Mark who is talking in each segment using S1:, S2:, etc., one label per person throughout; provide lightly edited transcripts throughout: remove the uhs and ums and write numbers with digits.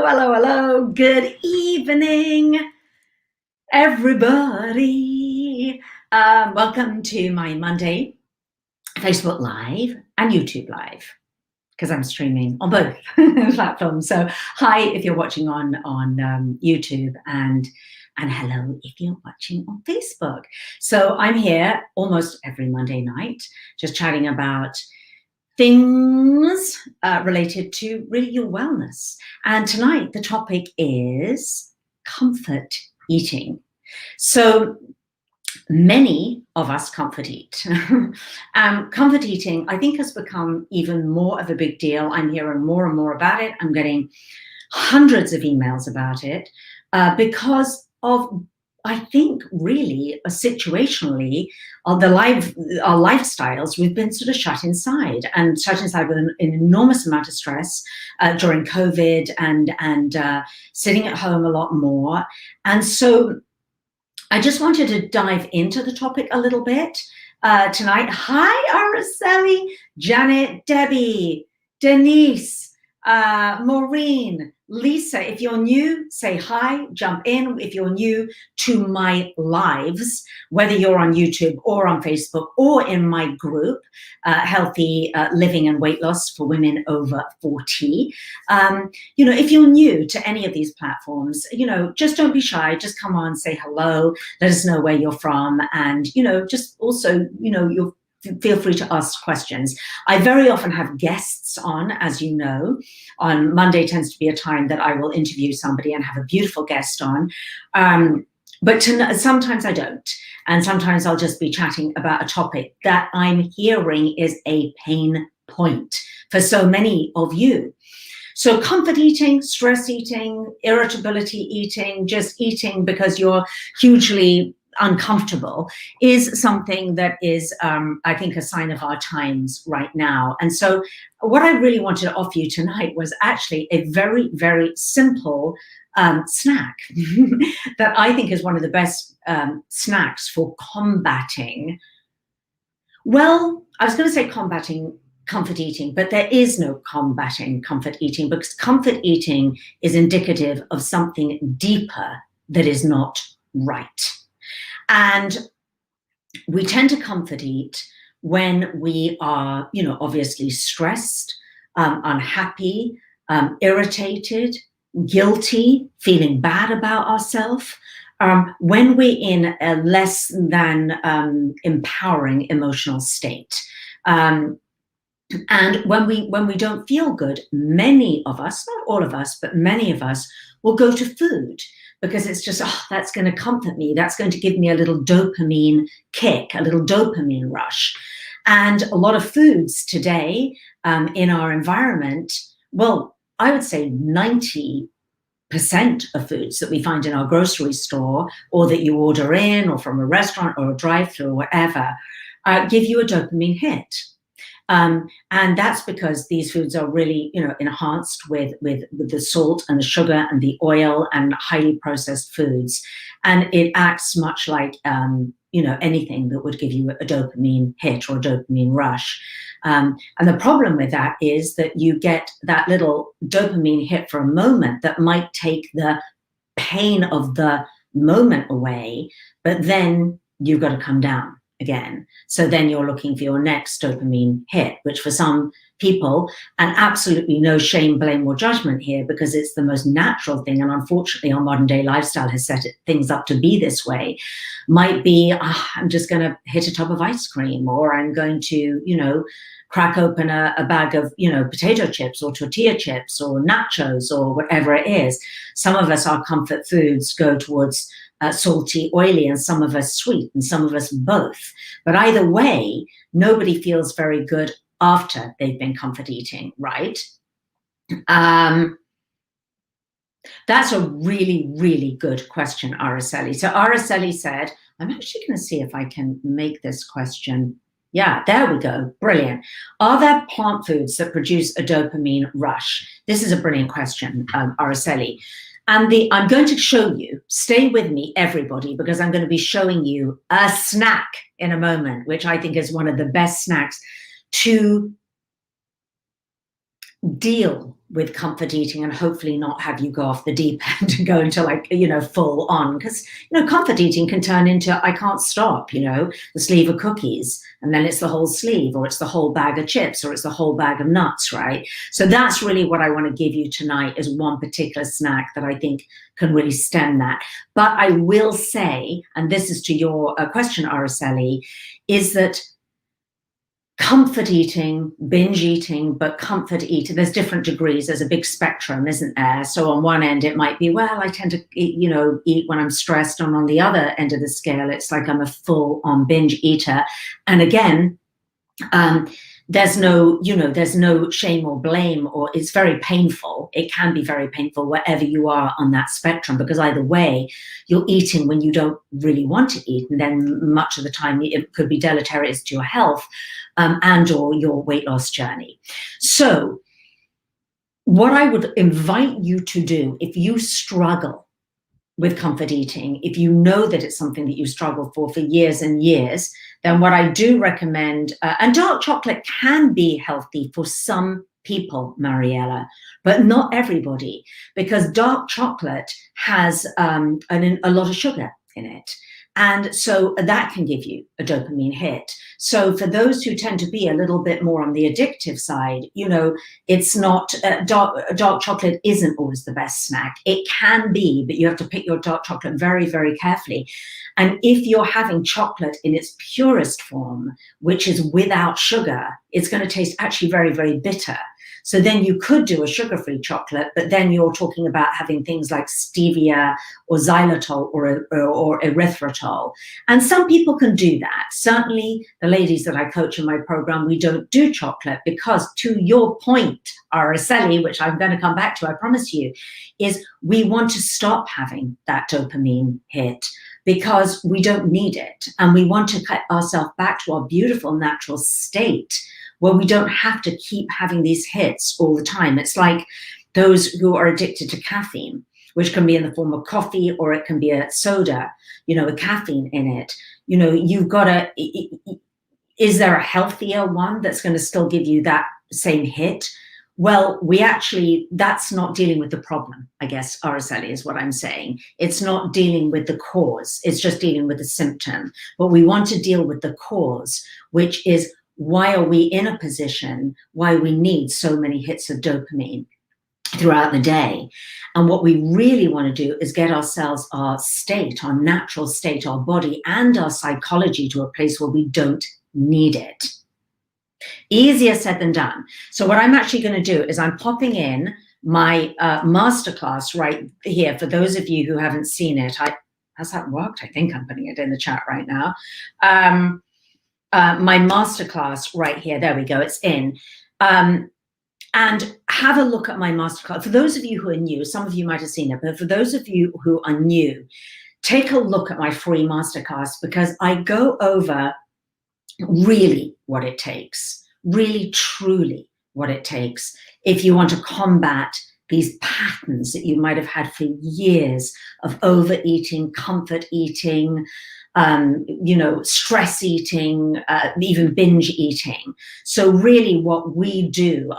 S1: Hello. Good evening, everybody. Welcome to my Monday Facebook Live and YouTube Live, because I'm streaming on both platforms. So hi if you're watching on YouTube, and hello if you're watching on Facebook. So I'm here almost every Monday night, just chatting about things related to really your wellness. And tonight the topic is comfort eating. So many of us comfort eat. Comfort eating, I think, has become even more of a big deal. I'm hearing more and more about it. I'm getting hundreds of emails about it because of, I think, really, situationally, our lifestyles, we've been sort of shut inside with an enormous amount of stress during COVID and sitting at home a lot more. And so I just wanted to dive into the topic a little bit tonight. Hi, Araceli, Janet, Debbie, Denise, Maureen, Lisa. If you're new, say hi, jump in. If you're new to my lives, whether you're on YouTube or on Facebook or in my group, Healthy Living and Weight Loss for Women Over 40, if you're new to any of these platforms, just don't be shy. Just come on, say hello, let us know where you're from, and just also, you'll feel free to ask questions. I very often have guests on, as you know. On Monday tends to be a time that I will interview somebody and have a beautiful guest on. But sometimes I don't. And sometimes I'll just be chatting about a topic that I'm hearing is a pain point for so many of you. So comfort eating, stress eating, irritability eating, just eating because you're hugely uncomfortable is something that is, I think, a sign of our times right now. And so what I really wanted to offer you tonight was actually a very, very simple snack that I think is one of the best snacks for combating, well, I was going to say combating comfort eating, but there is no combating comfort eating, because comfort eating is indicative of something deeper that is not right. And we tend to comfort eat when we are, obviously stressed, unhappy, irritated, guilty, feeling bad about ourselves, when we're in a less than empowering emotional state. And when we don't feel good, many of us, not all of us, but many of us will go to food, because it's just, that's going to comfort me. That's going to give me a little dopamine kick, a little dopamine rush. And a lot of foods today in our environment, well, I would say 90% of foods that we find in our grocery store, or that you order in, or from a restaurant or a drive-through or whatever, give you a dopamine hit. And that's because these foods are really, enhanced with the salt and the sugar and the oil and highly processed foods. And it acts much like, anything that would give you a dopamine hit or a dopamine rush. And the problem with that is that you get that little dopamine hit for a moment that might take the pain of the moment away, but then you've got to come down again. So then you're looking for your next dopamine hit, which for some people, and absolutely no shame, blame, or judgment here, because it's the most natural thing, and unfortunately our modern day lifestyle has set things up to be this way, might be, I'm just going to hit a tub of ice cream, or I'm going to, crack open a bag of, potato chips or tortilla chips or nachos or whatever it is. Some of us, our comfort foods go towards salty, oily, and some of us sweet, and some of us both. But either way, nobody feels very good after they've been comfort eating, right? That's a really, really good question, Araceli. So Araceli said, I'm actually going to see if I can make this question. Yeah, there we go. Brilliant. Are there plant foods that produce a dopamine rush? This is a brilliant question, Araceli. And I'm going to show you, stay with me, everybody, because I'm going to be showing you a snack in a moment, which I think is one of the best snacks to deal with comfort eating and hopefully not have you go off the deep end and go into like, full on. Because, comfort eating can turn into, I can't stop, the sleeve of cookies, and then it's the whole sleeve, or it's the whole bag of chips, or it's the whole bag of nuts, right? So that's really what I want to give you tonight, is one particular snack that I think can really stem that. But I will say, and this is to your question, Araceli, is that comfort eating, binge eating, but comfort eating, there's different degrees. There's a big spectrum, isn't there? So on one end, it might be, well, I tend to eat when I'm stressed. And on the other end of the scale, it's like I'm a full on binge eater. And again, there's no shame or blame, or it's very painful. It can be very painful wherever you are on that spectrum, because either way, you're eating when you don't really want to eat. And then much of the time it could be deleterious to your health and or your weight loss journey. So what I would invite you to do, if you struggle with comfort eating, if you know that it's something that you struggle for years and years, then what I do recommend, and dark chocolate can be healthy for some people, Mariella, but not everybody, because dark chocolate has a lot of sugar in it. And so that can give you a dopamine hit. So for those who tend to be a little bit more on the addictive side, it's not, dark chocolate isn't always the best snack. It can be, but you have to pick your dark chocolate very, very carefully. And if you're having chocolate in its purest form, which is without sugar, it's going to taste actually very, very bitter. So then you could do a sugar-free chocolate, but then you're talking about having things like stevia or xylitol or erythritol. And some people can do that. Certainly the ladies that I coach in my program, we don't do chocolate because, to your point, Araceli, which I'm going to come back to, I promise you, is we want to stop having that dopamine hit because we don't need it. And we want to get ourselves back to our beautiful natural state where we don't have to keep having these hits all the time. It's like those who are addicted to caffeine, which can be in the form of coffee, or it can be a soda, with caffeine in it. You've got to, is there a healthier one that's going to still give you that same hit? Well, that's not dealing with the problem, I guess, Araceli, is what I'm saying. It's not dealing with the cause. It's just dealing with the symptom. But we want to deal with the cause, which is, why are we in a position why we need so many hits of dopamine throughout the day? And what we really want to do is get ourselves, our state, our natural state, our body and our psychology to a place where we don't need it. Easier said than done. So what I'm actually going to do is I'm popping in my masterclass right here. For those of you who haven't seen it, has that worked? I think I'm putting it in the chat right now. My masterclass right here. There we go. It's in. And have a look at my masterclass. For those of you who are new, some of you might have seen it, but for those of you who are new, take a look at my free masterclass, because I go over really what it takes, really, truly what it takes if you want to combat these patterns that you might have had for years of overeating, comfort eating, stress eating, even binge eating. So really what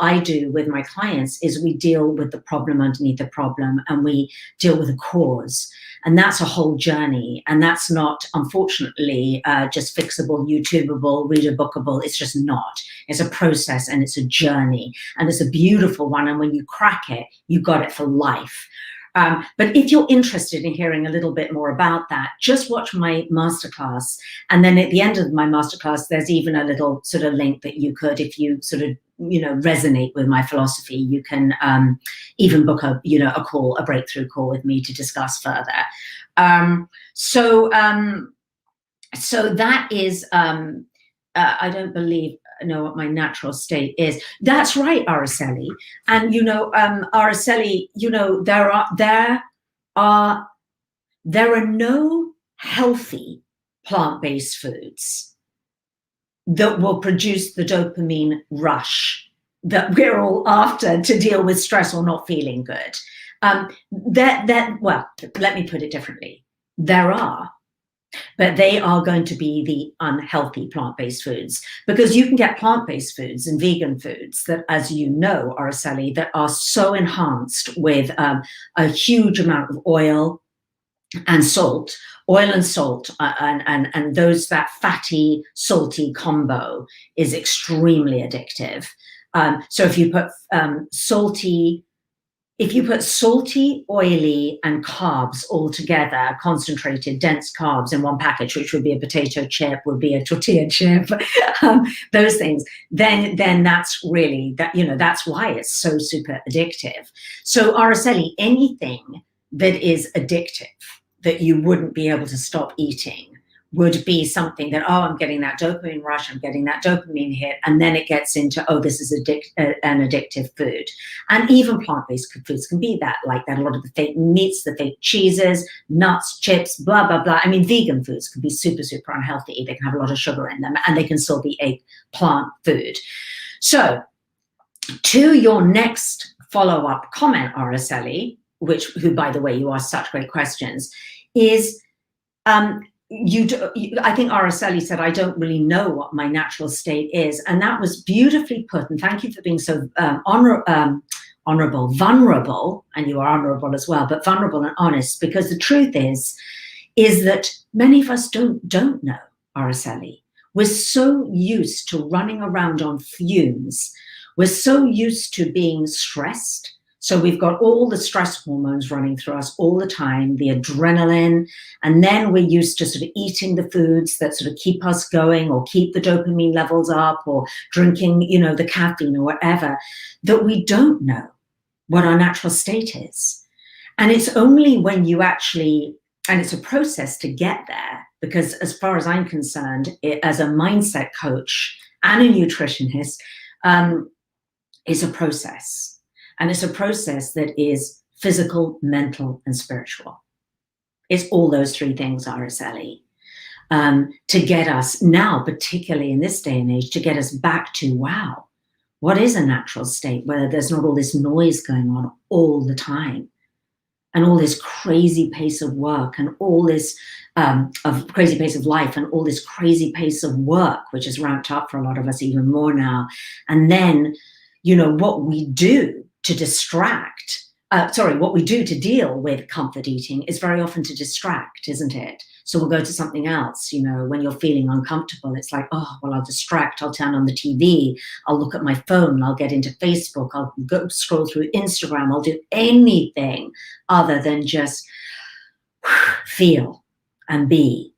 S1: I do with my clients is we deal with the problem underneath the problem, and we deal with the cause. And that's a whole journey. And that's not, unfortunately, just fixable, YouTubeable, reader bookable. It's just not. It's a process and it's a journey, and it's a beautiful one. And when you crack it, you got it for life. But if you're interested in hearing a little bit more about that, just watch my masterclass. And then at the end of my masterclass, there's even a little sort of link that you could, if you sort of, resonate with my philosophy, you can even book a breakthrough call with me to discuss further. So that is, I don't know what my natural state is. That's right, Araceli. And Araceli, there are no healthy plant-based foods that will produce the dopamine rush that we're all after to deal with stress or not feeling good. Well, let me put it differently. There are but they are going to be the unhealthy plant-based foods, because you can get plant-based foods and vegan foods that, as you know, Araceli, that are so enhanced with a huge amount of oil and salt, and those, that fatty salty combo is extremely addictive. So if you put salty, oily, and carbs all together, concentrated, dense carbs in one package, which would be a potato chip, would be a tortilla chip, those things, then that's really, that, that's why it's so super addictive. So Araceli, anything that is addictive that you wouldn't be able to stop eating would be something that, oh, I'm getting that dopamine rush, I'm getting that dopamine hit, and then it gets into, oh, this is an addictive food. And even plant-based foods can be that, like that. A lot of the fake meats, the fake cheeses, nuts, chips, blah, blah, blah. I mean, vegan foods can be super, super unhealthy. They can have a lot of sugar in them, and they can still be a plant food. So to your next follow-up comment, Araceli, who, by the way, you asked such great questions, is, I think Araceli said, I don't really know what my natural state is. And that was beautifully put. And thank you for being so vulnerable, and you are honorable as well, but vulnerable and honest, because the truth is that many of us don't know, Araceli. We're so used to running around on fumes. We're so used to being stressed. So we've got all the stress hormones running through us all the time, the adrenaline, and then we're used to sort of eating the foods that sort of keep us going, or keep the dopamine levels up, or drinking, the caffeine or whatever, that we don't know what our natural state is. And it's only when you actually, and it's a process to get there, because as far as I'm concerned, as a mindset coach and a nutritionist, it's a process. And it's a process that is physical, mental, and spiritual. It's all those three things, Araceli, to get us now, particularly in this day and age, to get us back to, wow, what is a natural state where there's not all this noise going on all the time, and all this crazy pace of work, and all this of crazy pace of life, and all this crazy pace of work, which is ramped up for a lot of us even more now. And then, what we do to distract, what we do to deal with comfort eating is very often to distract, isn't it? So we'll go to something else, when you're feeling uncomfortable, it's like, oh, well, I'll distract, I'll turn on the TV, I'll look at my phone, I'll get into Facebook, I'll go scroll through Instagram, I'll do anything other than just feel and be.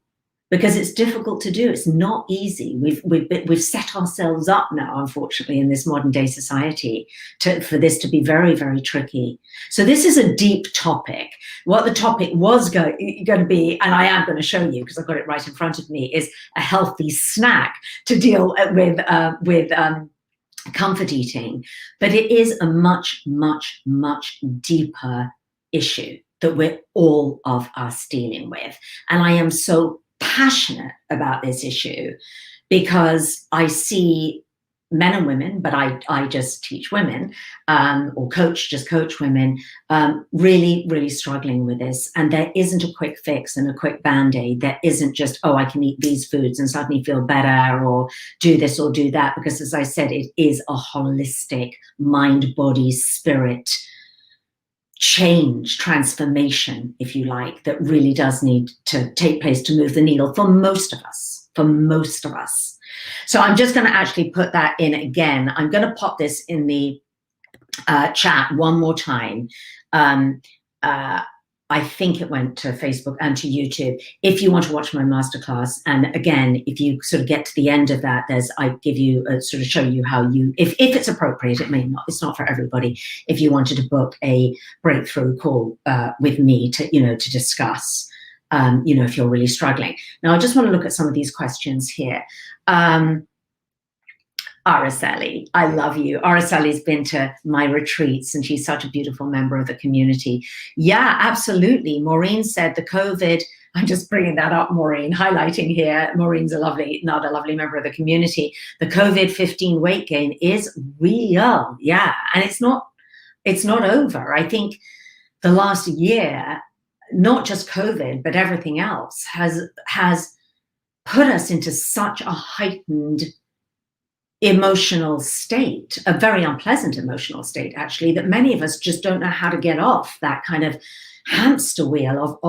S1: Because it's difficult to do. It's not easy. We've set ourselves up now, unfortunately, in this modern day society for this to be very, very tricky. So this is a deep topic. What the topic was going to be, and I am going to show you because I've got it right in front of me, is a healthy snack to deal with comfort eating. But it is a much, much, much deeper issue that we're all of us dealing with. And I am so passionate about this issue because I see men and women, but I just teach women, or coach women, really, really struggling with this. And there isn't a quick fix and a quick band-aid. There isn't just, oh, I can eat these foods and suddenly feel better, or do this or do that. Because as I said, it is a holistic mind, body, spirit change, transformation, if you like, that really does need to take place to move the needle for most of us, So I'm just going to actually put that in again. I'm going to pop this in the chat one more time. I think it went to Facebook and to YouTube. If you want to watch my masterclass, and again, if you sort of get to the end of that, I give you sort of show you how you, if it's appropriate, it may not, it's not for everybody. If you wanted to book a breakthrough call with me to, to discuss, if you're really struggling. Now, I just want to look at some of these questions here. Araceli, I love you. Araceli's been to my retreats and she's such a beautiful member of the community. Yeah, absolutely. Maureen said the COVID, I'm just bringing that up, Maureen, highlighting here. Maureen's another lovely member of the community. The COVID-15 weight gain is real. Yeah, and it's not over. I think the last year, not just COVID, but everything else has put us into such a heightened emotional state, a very unpleasant emotional state, actually, that many of us just don't know how to get off that kind of hamster wheel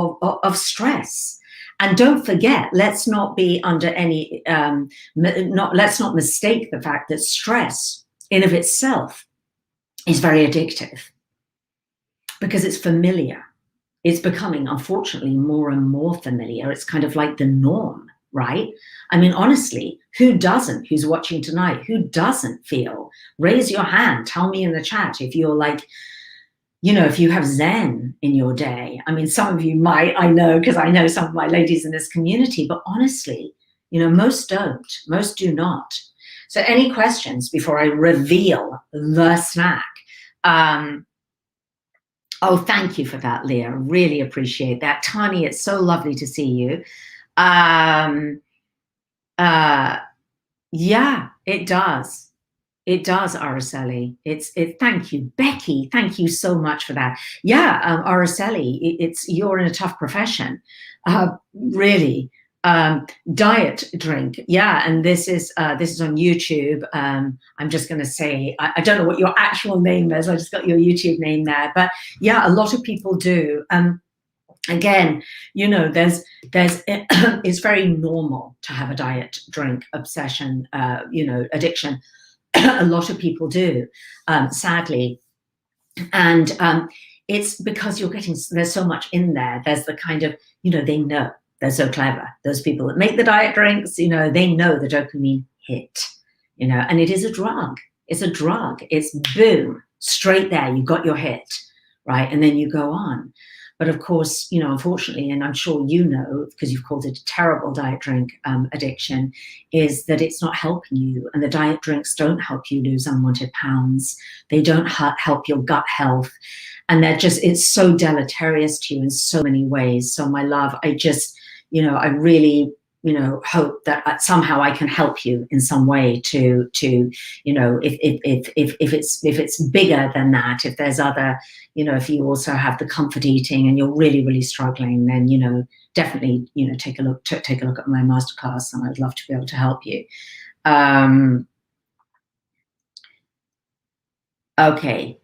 S1: of stress. And don't forget, let's not be under any, let's not mistake the fact that stress in of itself is very addictive because it's familiar. It's becoming, unfortunately, more and more familiar. It's kind of like the norm, right? I mean, honestly, who doesn't, who's watching tonight, who doesn't feel, raise your hand, tell me in the chat if you're like, you know, if you have Zen in your day. I mean, some of you might, I know, because I know some of my ladies in this community, but honestly, you know, most don't, most do not. So any questions before I reveal the snack? Oh, thank you for that, Leah. Really appreciate that. Tani, it's so lovely to see you. Yeah, it does. It does, Araceli. Thank you, Becky. Thank you so much for that. Yeah, Araceli, you're in a tough profession, really. Diet drink, yeah, and this is on YouTube. I'm just going to say I don't know what your actual name is. I just got your YouTube name there, but yeah, a lot of people do. Again, you know, it's very normal to have a diet drink obsession, you know, addiction. A lot of people do, sadly, and it's because there's so much in there. There's the kind of, you know, they know. They're so clever. Those people that make the diet drinks, you know, they know the dopamine hit, you know, and it is a drug. It's a drug. It's boom, straight there. You got your hit, right? And then you go on. But of course, you know, unfortunately, and I'm sure you know, because you've called it a terrible diet drink addiction, is that it's not helping you. And the diet drinks don't help you lose unwanted pounds. They don't help your gut health. And it's so deleterious to you in so many ways. So my love, you know, I really, you know, hope that somehow I can help you in some way to, you know, if it's bigger than that, if there's other, you know, if you also have the comfort eating and you're really, really struggling, then, you know, definitely, you know, take a look at my masterclass, and I'd love to be able to help you. Okay,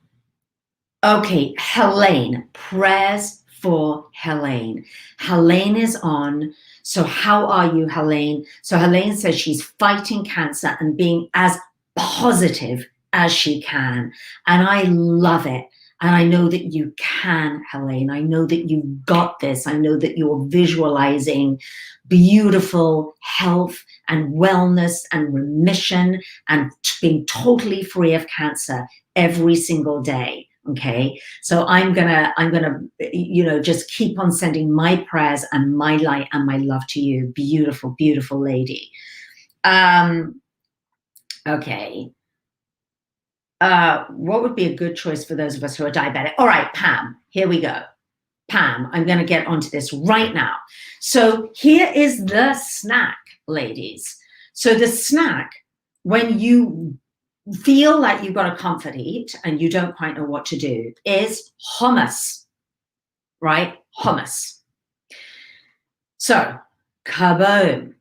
S1: Helene, prayers for Helene. Helene is on. So how are you, Helene? So Helene says she's fighting cancer and being as positive as she can. And I love it. And I know that you can, Helene. I know that you've got this. I know that you're visualizing beautiful health and wellness and remission and being totally free of cancer every single day. Okay, so I'm gonna, you know, just keep on sending my prayers and my light and my love to you, beautiful, beautiful lady. Okay. What would be a good choice for those of us who are diabetic? All right, Pam, here we go. Pam, I'm going to get onto this right now. So here is the snack, ladies. So the snack, when you feel like you've got a comfort eat and you don't quite know what to do, is hummus, right? Hummus. So, kaboom.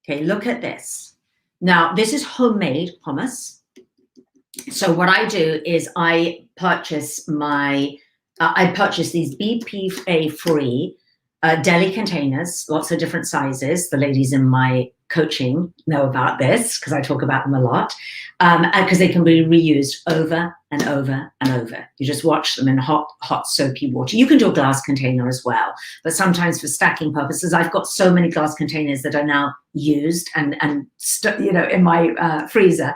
S1: Okay, look at this. Now, this is homemade hummus. So what I do is I purchase these BPA-free deli containers, lots of different sizes. The ladies in my coaching know about this because I talk about them a lot, because they can be reused over and over and over. You just wash them in hot soapy water. You can do a glass container as well, but sometimes for stacking purposes, I've got so many glass containers that are now used and you know, in my freezer.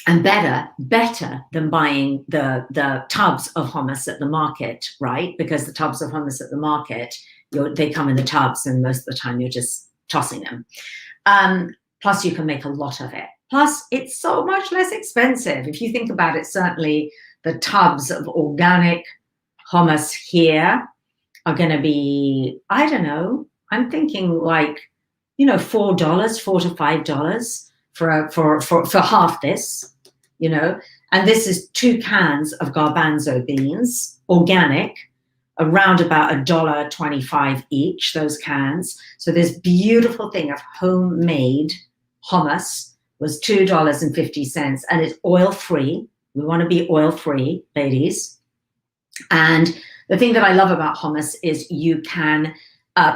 S1: And better than buying the tubs of hummus at the market, right? Because the tubs of hummus at the market, they come in the tubs, and most of the time you're just tossing them. Plus, you can make a lot of it. Plus, it's so much less expensive. If you think about it, certainly the tubs of organic hummus here are going to be, I don't know, I'm thinking like, you know, $4 to $5 for half this. You know, And this is 2 cans of garbanzo beans, organic, around about $1.25 each, those cans. So this beautiful thing of homemade hummus was $2.50, and it's oil-free. We want to be oil-free, ladies. And the thing that I love about hummus is you can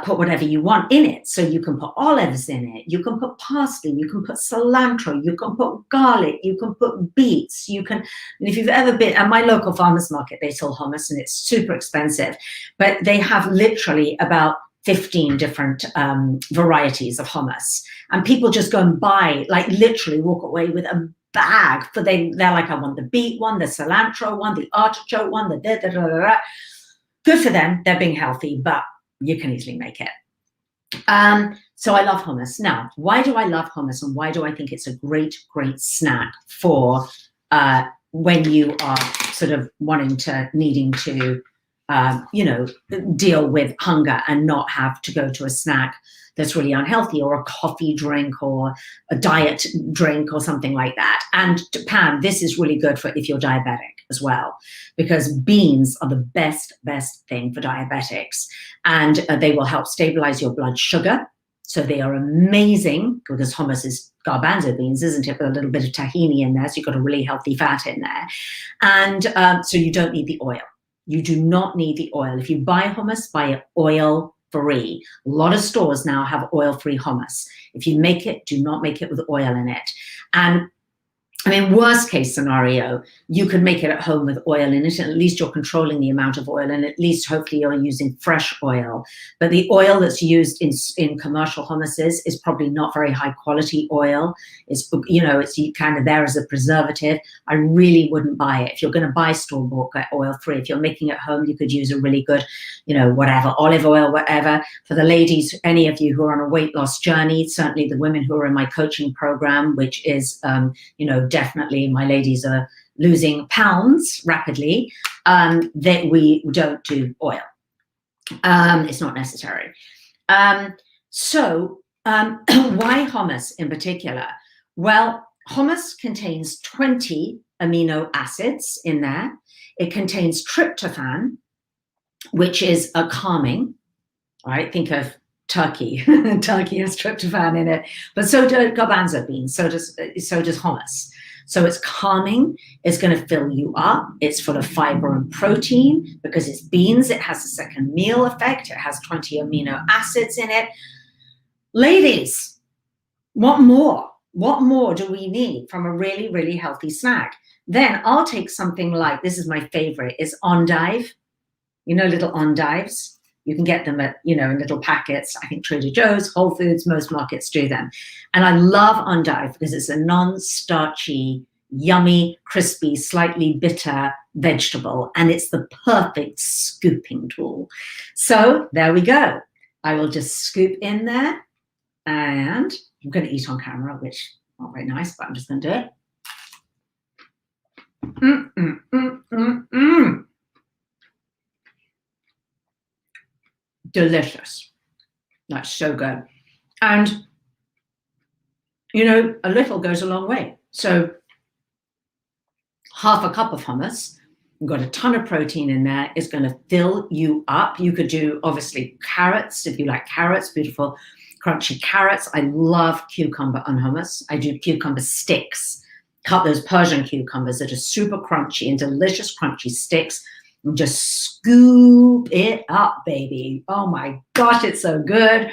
S1: put whatever you want in it. So you can put olives in it, you can put parsley, you can put cilantro, you can put garlic, you can put beets, you can, and if you've ever been at my local farmers market, they sell hummus and it's super expensive, but they have literally about 15 different varieties of hummus, and people just go and buy, like literally walk away with a bag, for they're like, I want the beet one, the cilantro one, the artichoke one, the da-da-da-da-da. Good for them, they're being healthy, but you can easily make it. So I love hummus. Now, why do I love hummus, and why do I think it's a great, great snack for when you are sort of needing to, deal with hunger and not have to go to a snack that's really unhealthy, or a coffee drink, or a diet drink, or something like that. And Pam, this is really good for if you're diabetic as well, because beans are the best thing for diabetics, and they will help stabilize your blood sugar. So they are amazing, because hummus is garbanzo beans, isn't it? With a little bit of tahini in there, so you've got a really healthy fat in there. And so you don't need the oil. You do not need the oil. If you buy hummus, buy it oil-free. A lot of stores now have oil-free hummus. If you make it, do not make it with oil in it. And I mean, worst case scenario, you could make it at home with oil in it, and at least you're controlling the amount of oil, and at least hopefully you're using fresh oil. But the oil that's used in commercial hummuses is probably not very high quality oil. It's, it's kind of there as a preservative. I really wouldn't buy it. If you're going to buy store-bought, get oil-free. If you're making it at home, you could use a really good, whatever, olive oil, whatever. For the ladies, any of you who are on a weight loss journey, certainly the women who are in my coaching program, which is, definitely my ladies are losing pounds rapidly, that we don't do oil. It's not necessary. So why hummus in particular? Well, hummus contains 20 amino acids in there. It contains tryptophan, which is a calming, right? Think of turkey. Turkey has tryptophan in it, but so do garbanzo beans, so does hummus. So it's calming, it's going to fill you up, it's full of fiber and protein, because it's beans, it has a second meal effect, it has 20 amino acids in it. Ladies, what more? What more do we need from a really, really healthy snack? Then I'll take something like, this is my favorite, is endive. Little endives. You can get them at, in little packets. I think Trader Joe's, Whole Foods, most markets do them. And I love endive because it's a non-starchy, yummy, crispy, slightly bitter vegetable. And it's the perfect scooping tool. So there we go. I will just scoop in there. And I'm going to eat on camera, which is not very nice, but I'm just going to do it. Delicious. That's so good. And a little goes a long way. So half a cup of hummus, you've got a ton of protein in there. It's going to fill you up. You could do obviously carrots if you like carrots, beautiful crunchy carrots. I love cucumber on hummus. I do cucumber sticks. Cut those Persian cucumbers that are super crunchy and delicious crunchy sticks. And just scoop it up, baby. Oh my gosh, it's so good.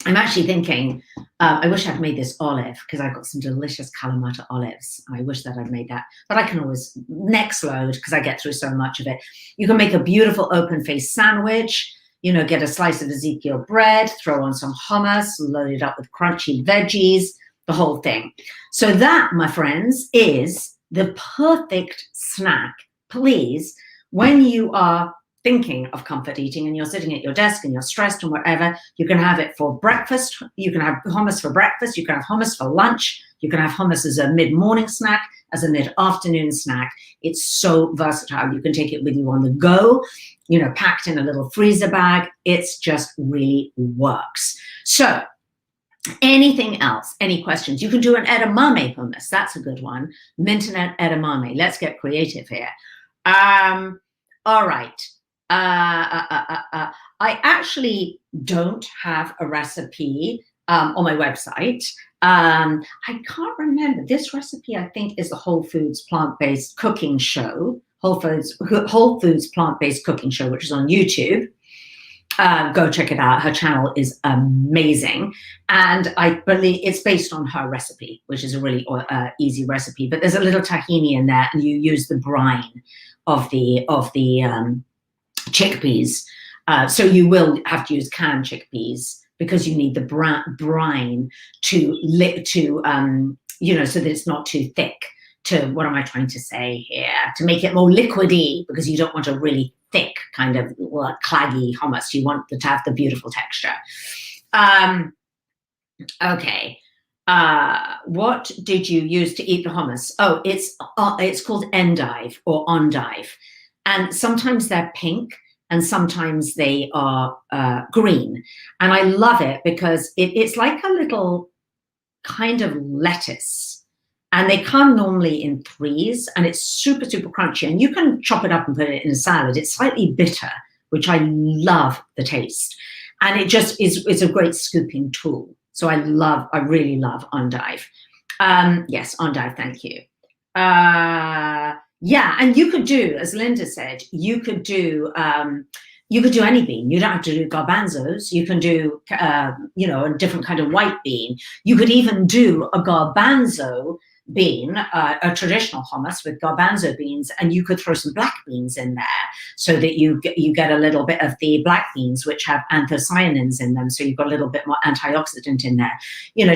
S1: I'm actually thinking, I wish I'd made this olive, because I've got some delicious Kalamata olives. I wish that I'd made that, but I can always next load, because I get through so much of it. You can make a beautiful open face sandwich, get a slice of Ezekiel bread, throw on some hummus, load it up with crunchy veggies, the whole thing. So that, my friends, is the perfect snack, please, when you are thinking of comfort eating and you're sitting at your desk and you're stressed and whatever. You can have it for breakfast. You can have hummus for breakfast. You can have hummus for lunch. You can have hummus as a mid-morning snack, as a mid-afternoon snack. It's so versatile. You can take it with you on the go, packed in a little freezer bag. It's just really works. So Anything else? Any questions? You can do an edamame hummus. That's a good one. Mint and edamame. Let's get creative here. All right. I actually don't have a recipe on my website. I can't remember. This recipe, I think, is the Whole Foods plant-based cooking show. Whole Foods plant-based cooking show, which is on YouTube. Go check it out. Her channel is amazing, and I believe it's based on her recipe, which is a really easy recipe. But there's a little tahini in there, and you use the brine of the chickpeas. So you will have to use canned chickpeas because you need the brine to so that it's not too thick. What am I trying to say here? To make it more liquidy, because you don't want a really thick kind of claggy hummus. You want to have the beautiful texture. Okay. What did you use to eat the hummus? Oh, it's called endive or endive, and sometimes they're pink and sometimes they are green, and I love it because it's like a little kind of lettuce. And they come normally in threes, and it's super, super crunchy. And you can chop it up and put it in a salad. It's slightly bitter, which I love the taste. And it just it's a great scooping tool. So I really love endive. Yes, endive, thank you. Yeah, and you could do, as Linda said, you could do any bean. You don't have to do garbanzos. You can do, a different kind of white bean. You could even do a garbanzo bean, a traditional hummus with garbanzo beans, and you could throw some black beans in there so that you get a little bit of the black beans, which have anthocyanins in them, so you've got a little bit more antioxidant in there.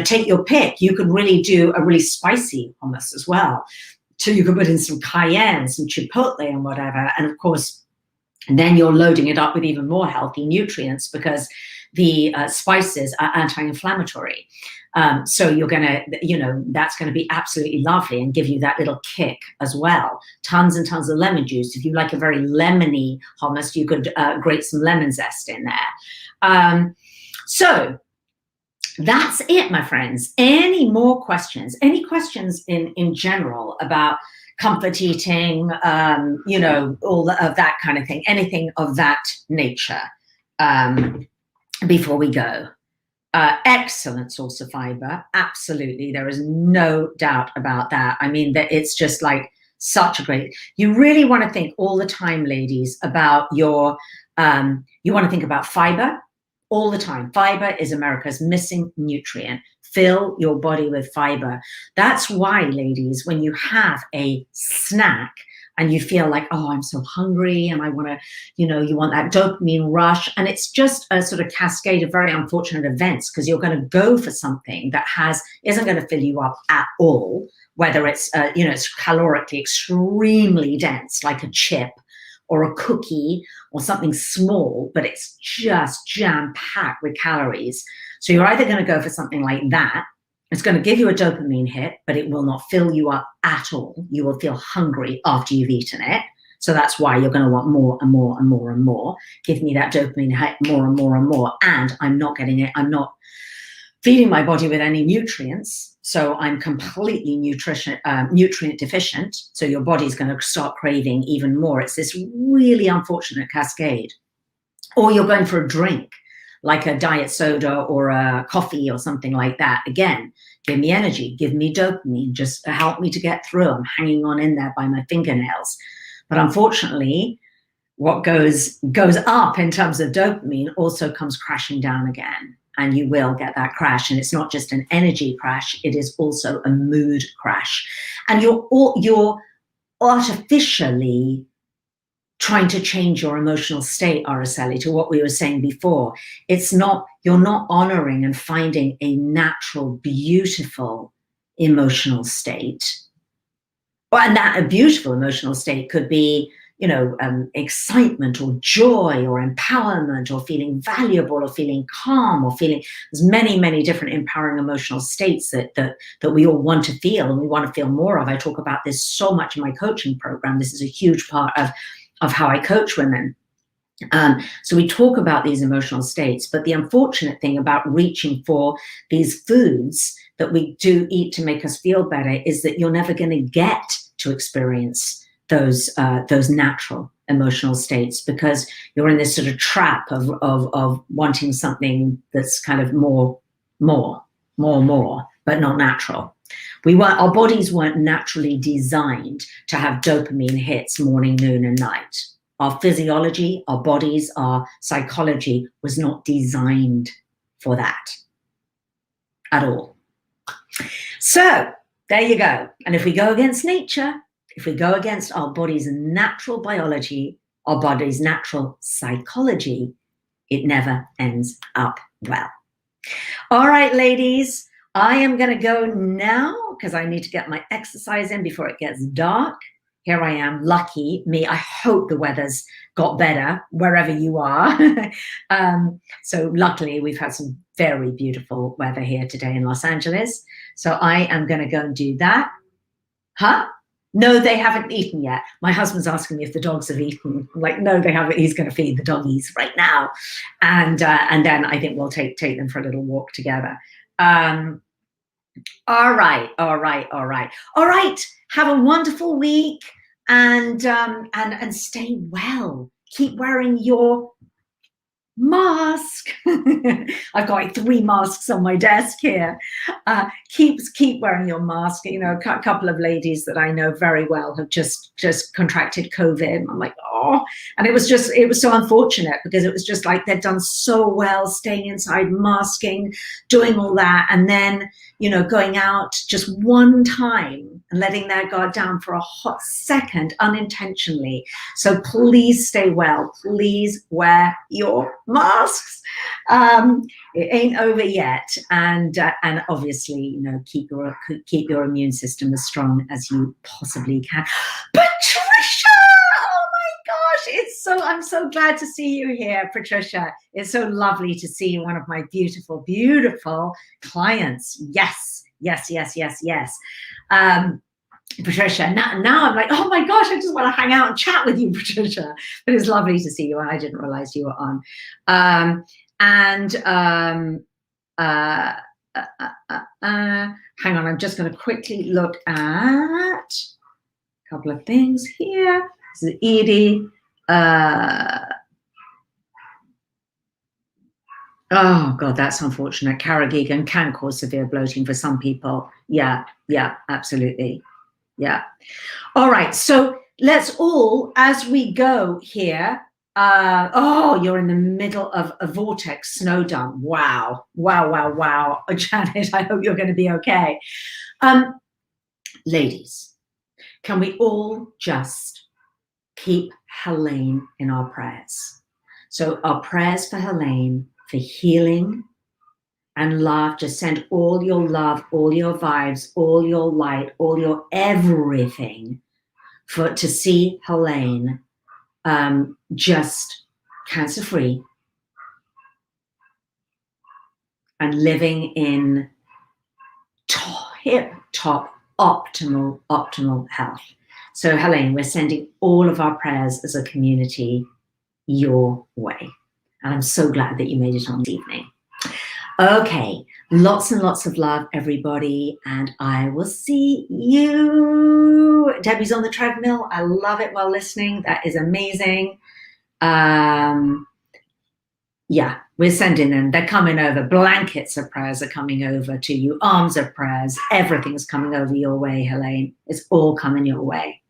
S1: Take your pick. You could really do a really spicy hummus as well. So you could put in some cayenne, some chipotle and whatever, and of course, then you're loading it up with even more healthy nutrients because the spices are anti-inflammatory. So you're gonna, that's gonna be absolutely lovely and give you that little kick as well. Tons and tons of lemon juice. If you like a very lemony hummus, you could grate some lemon zest in there. So that's it, my friends. Any more questions? Any questions in general about comfort eating, all of that kind of thing, anything of that nature before we go? Excellent source of fiber, absolutely. There is no doubt about that. I mean, that it's just like such a great, you really want to think all the time, ladies, about your, you want to think about fiber all the time. Fiber is America's missing nutrient. Fill your body with fiber. That's why, ladies, when you have a snack and you feel like, oh, I'm so hungry and I want to, you want that dopamine rush. And it's just a sort of cascade of very unfortunate events because you're going to go for something that isn't going to fill you up at all, whether it's, it's calorically extremely dense, like a chip or a cookie or something small, but it's just jam-packed with calories. So you're either going to go for something like that. It's going to give you a dopamine hit, but it will not fill you up at all. You will feel hungry after you've eaten it. So that's why you're going to want more and more and more and more. Give me that dopamine hit more and more and more. And I'm not getting it. I'm not feeding my body with any nutrients. So I'm completely nutrient deficient. So your body's going to start craving even more. It's this really unfortunate cascade. Or you're going for a drink, like a diet soda or a coffee or something like that. Again, give me energy, give me dopamine, just help me to get through. I'm hanging on in there by my fingernails. But unfortunately, what goes up in terms of dopamine also comes crashing down again. And you will get that crash. And it's not just an energy crash, it is also a mood crash. And you're artificially trying to change your emotional state, Araceli, to what we were saying before. You're not honoring and finding a natural, beautiful emotional state. And that a beautiful emotional state could be, excitement or joy or empowerment or feeling valuable or feeling calm or feeling, there's many, many different empowering emotional states that we all want to feel and we want to feel more of. I talk about this so much in my coaching program. This is a huge part of how I coach women. So we talk about these emotional states, but the unfortunate thing about reaching for these foods that we do eat to make us feel better is that you're never going to get to experience those natural emotional states, because you're in this sort of trap of wanting something that's kind of more, but not natural. Our bodies weren't naturally designed to have dopamine hits morning, noon, and night. Our physiology, our bodies, our psychology was not designed for that at all. So there you go. And if we go against nature, if we go against our body's natural biology, our body's natural psychology, it never ends up well. All right, ladies, I am going to go now because I need to get my exercise in before it gets dark. Here I am, lucky me. I hope the weather's got better wherever you are. So luckily, we've had some very beautiful weather here today in Los Angeles. So I am going to go and do that. Huh? No, they haven't eaten yet. My husband's asking me if the dogs have eaten. I'm like, no, they haven't. He's going to feed the doggies right now. And then I think we'll take them for a little walk together. All right. Have a wonderful week, and stay well. Keep wearing your mask. I've got like 3 masks on my desk here. Keep wearing your mask. You know, a couple of ladies that I know very well have just contracted COVID. I'm like, oh, and it was so unfortunate, because it was just like they'd done so well staying inside, masking, doing all that, and then, you know, going out just one time and letting their guard down for a hot second unintentionally. So please stay well. Please wear your masks. It ain't over yet, and obviously, you know, keep your immune system as strong as you possibly can. Patricia, oh my gosh, I'm so glad to see you here, Patricia. It's so lovely to see one of my beautiful clients. Yes. Patricia, now I'm like, oh my gosh, I just want to hang out and chat with you, Patricia. But it's lovely to see you, and I didn't realize you were on. Hang on, I'm just going to quickly look at a couple of things here. This is Edie. Oh God, that's unfortunate. Caragigan can cause severe bloating for some people. Yeah, absolutely. Yeah. All right. So let's all, as we go here, you're in the middle of a vortex snow dump. Wow. Janet, I hope you're going to be okay. Ladies, can we all just keep Helene in our prayers? So our prayers for Helene, for healing and love. Just send all your love, all your vibes, all your light, all your everything to see Helene just cancer-free and living in top optimal health. So Helene, we're sending all of our prayers as a community your way. And I'm so glad that you made it on this evening. Okay, lots and lots of love, everybody, and I will see you. Debbie's on the treadmill. I love it while listening. That is amazing. Yeah, we're sending them. They're coming over. Blankets of prayers are coming over to you. Arms of prayers. Everything's coming over your way, Helene. It's all coming your way.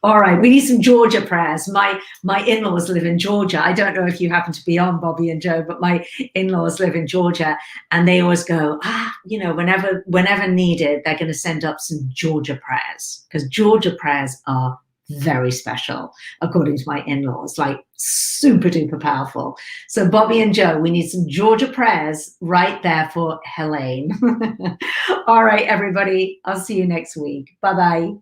S1: All right, we need some Georgia prayers. My in-laws live in Georgia. I don't know if you happen to be on, Bobby and Joe, but my in-laws live in Georgia, and they always go, you know, whenever needed, they're going to send up some Georgia prayers, because Georgia prayers are very special, according to my in-laws, like super duper powerful. So Bobby and Joe, we need some Georgia prayers right there for Helene. All right, everybody, I'll see you next week. Bye-bye.